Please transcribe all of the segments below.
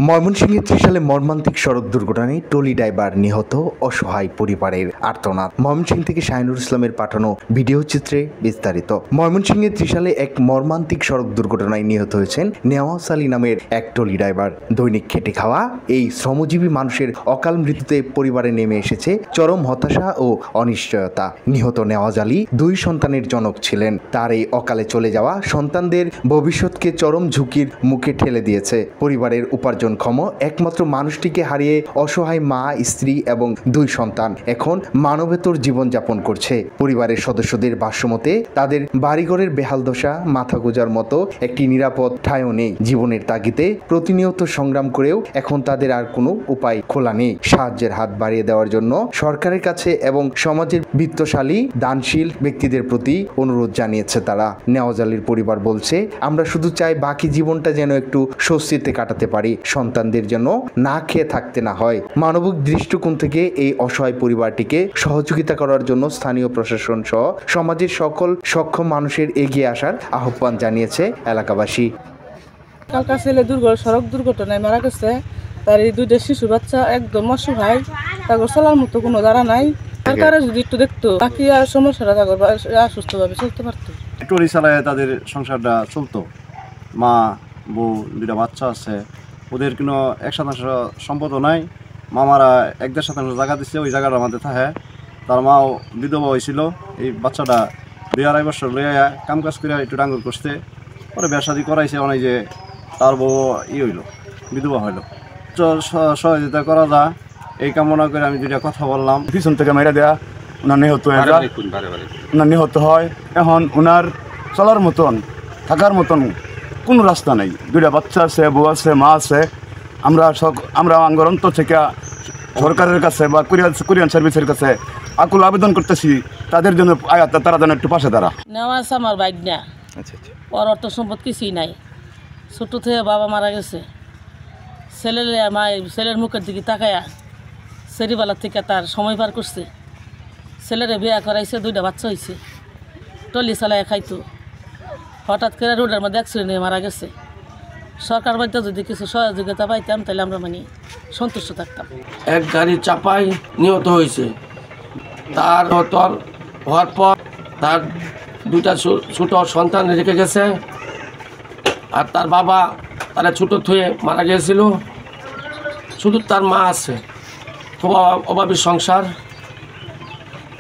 ময়মনসিংহে ত্রিশালে মর্মান্তিক সড়ক দুর্ঘটনায় ট্রলি ড্রাইভার নিহত, অসহায় পরিবারের আর্তনাদ। ময়মনসিংহ থেকে শাহিনুর ইসলামের পাঠানো ভিডিও চিত্রে বিস্তারিত। ময়মনসিংহে ত্রিশালে এক মর্মান্তিক সড়ক দুর্ঘটনায় নিহত হয়েছেন নেওয়াজ আলী নামের এক ট্রলি ড্রাইভার। দৈনিক খেটে খাওয়া এই শ্রমজীবী মানুষের অকাল মৃত্যুতে পরিবারে নেমে এসেছে চরম হতাশা ও অনিশ্চয়তা। নিহত নেওয়াজ আলী 2 সন্তানের জনক ছিলেন। তার এই অকালে চলে যাওয়া সন্তানদের ভবিষ্যৎকে চরম ঝুঁকির মুখে ঠেলে দিয়েছে। পরিবারের উপার্জনক্ষম একমাত্র মানুষটিকে হারিয়ে অসহায় মা, স্ত্রী এবং 2 সন্তান এখন মানবেতর জীবনযাপন করছে। পরিবারের সদস্যদের ভাষ্যমতে তাদের বাড়িঘরের বেহাল দশা, মাথা গোঁজার মতো একটি নিরাপদ ঠাঁইও নেই। জীবনের তাগিদে প্রতিনিয়ত সংগ্রাম করেও এখন তাদের আর কোনো উপায় খোলা নেই। সাহায্যের হাত বাড়িয়ে দেওয়ার জন্য সরকারের কাছে এবং সমাজের বিত্তশালী দানশীল ব্যক্তিদের প্রতি অনুরোধ জানিয়েছে তারা। নেওয়াজ আলীর পরিবার বলছে, আমরা শুধু চাই বাকি জীবনটা যেন একটু স্বস্তিতে কাটাতে পারি, সন্তানদের যেন না খেয়ে থাকতে না হয়। মানবিক দৃষ্টিকোণ থেকে এই অসহায় পরিবারটিকে সহযোগিতা করার জন্য স্থানীয় প্রশাসন সহ সমাজের সকল সক্ষম মানুষের এগিয়ে আসার আহ্বান জানিয়েছে এলাকাবাসী। কালকা ছেলে সড়ক দুর্ঘটনায় মারা গেছে। তার এই 2টা শিশু বাচ্চা একদম অসহায়, তারপর চলার মতো কোনো দ্বারা নাই। সরকারে যদি একটু দেখতো, বাকি আর সমস্যাটা সুস্থভাবে চলতে পারতো। ট্রলি চালায় তাদের সংসারটা চলতো। মা, বউ, 2টা বাচ্চা আছে। ওদের কোনো 1% সম্পদও নাই। মামারা 1.5% জায়গা দিচ্ছে, ওই জায়গাটার মধ্যে থাকে। তার মাও বিধবা হয়েছিল। এই বাচ্চাটা 2-2.5 বছর লইয়া কাম কাজ করে একটু ডাঙ্গর করতে, পরে বিয়া শাদি করাইছে। অনেক যে তার বউ হইল, বিধবা হইল। সহযোগিতা করা যা এই কামনা করে আমি 2টা কথা বললাম। পিছন থেকে মেরে দেয়া ওনার নিহত হয়। এখন ওনার চলার মতন, থাকার মতন কোনো রাস্তা নেই। 2টা বাচ্চা আছে, বউ আছে, মা আছে। আমরা অন্তর থেকে সরকারের কাছে বা কুরিয়ান সার্ভিসের কাছে আকুল আবেদন করতেছি, তাদের জন্য তারা যেন একটু পাশে দাঁড়া। নেওয়াজ আমার বাইক না, ওর অর্থ সম্পদ কিছুই নাই। ছোটো থেকে বাবা মারা গেছে। ছেলের মুখের দিকে তাকায়া সেরিবেলার থেকে তার সময় পার করছে। ছেলেরে বিয়ে করাইছে, 2টা বাচ্চা হয়েছে। ট্রলি চালায় খাইতো, হঠাৎ করে রোডের মধ্যে অ্যাক্সিডেন্ট মারা গেছে। সরকার বাড়িতে যদি কিছু সহযোগিতা পাইতাম তাহলে আমরা সন্তুষ্ট থাকতাম। এক গাড়ি চাপাই নিহত হয়েছে। তার হওয়ার পর তার 2টা ছোট সন্তান রেখে গেছে। আর তার বাবা তারা ছোটো থয়ে মারা গিয়েছিল। শুধু তার মা আছে। খুব অভাবী সংসার,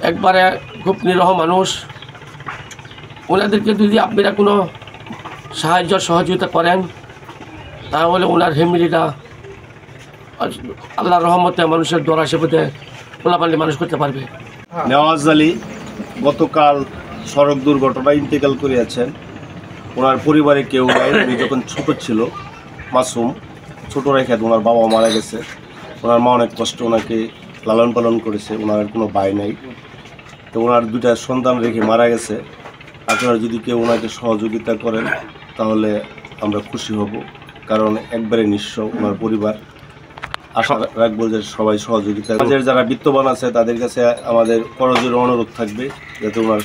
একবারে খুব নিরহ মানুষ। ওনাদেরকে যদি আপনারা কোনো সাহায্য সহযোগিতা করেন, তাহলে ওনার ফ্যামিলিটা আল্লাহর রহমতে মানুষের দোয়া সেপথে পোলাপাল্লি মানুষ করতে পারবে। নেওয়াজ আলী গতকাল সড়ক দুর্ঘটনায় ইন্তেকাল করিয়াছেন। ওনার পরিবারে কেউ নাই। উনি যখন ছোট ছিল, মাসুম, ছোট রেখে ওনার বাবা মারা গেছে। ওনার মা অনেক কষ্ট ওনাকে লালন পালন করেছে। ওনার কোনো ভাই নাই। তো ওনার 2টা সন্তান রেখে মারা গেছে। আপনারা যদি কেউ ওনাকে সহযোগিতা করেন তাহলে আমরা খুশি হব, কারণ একবারে নিঃস্ব ওনার পরিবার। আশা রাখবো যে সবাই সহযোগিতা। যারা বিত্তবান আছে তাদের কাছে আমাদের করজোড়ে অনুরোধ থাকবে যাতে ওনার